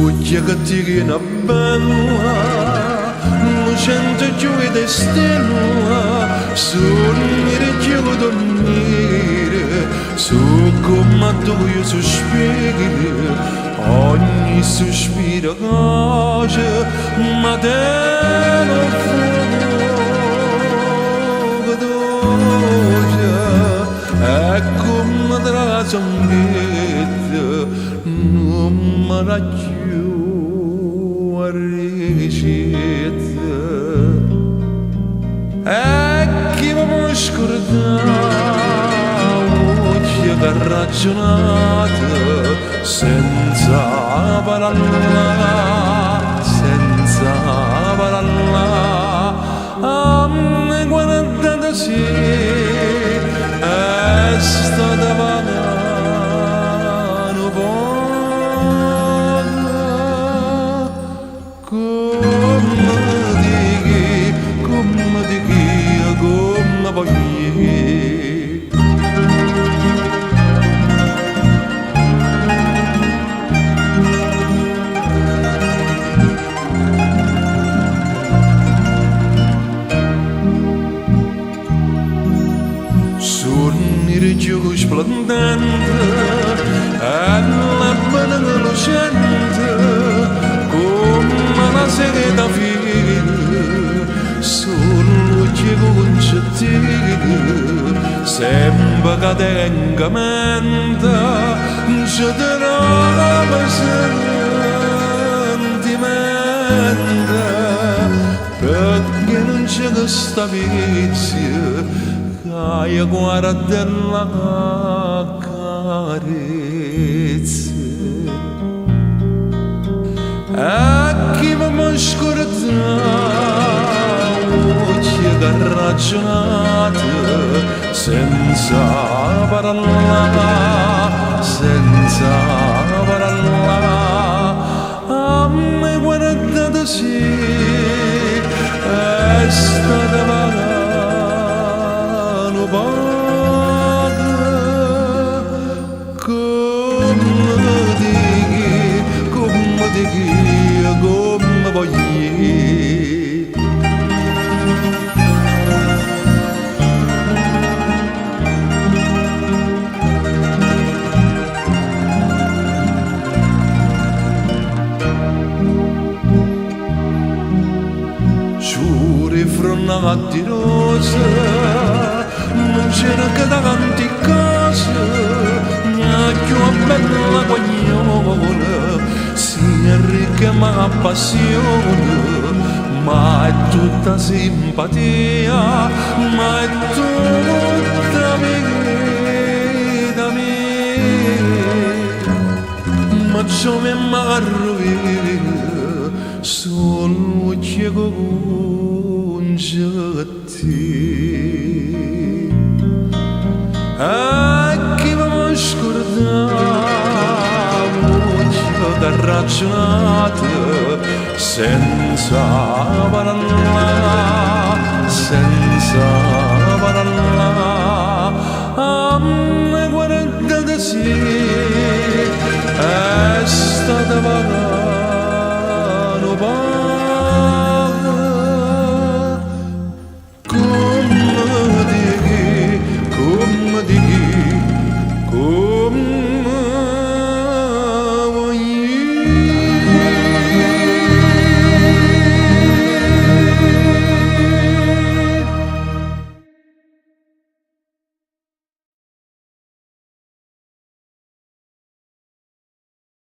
Suglia che ti viene bella, lucente giù e destino, sorrire giù dormire, su come tu io sospiri, ogni sospiro cose, ma te non fuoco d'oce, e come te la zambetta, non mi raggiù a ricetta. E chi mi può scordare, che ha ragionato, senza parlare, senza parlare, a me guardando sì, è stata pagano buona, come di chi, come voglio. Sornire giù splendente e la pena lucente come la sede da fine solo che concettivo sembra che tenga mente ci trova sentimento perché non c'è questa vizia che guarda la carezza e chi mi scordare che ha ragionato senza parlare, senza parlare, a me guardate sì è stata pagano paga come di chi, come voglio. Di rosa non c'era che davanti casa mia più bella guagnola sia ricca ma passione ma è tutta simpatia ma è tutta vita mia ma ciò mi marrovia solo ciego e chi mi scordavo che ha ragionato senza parlare, senza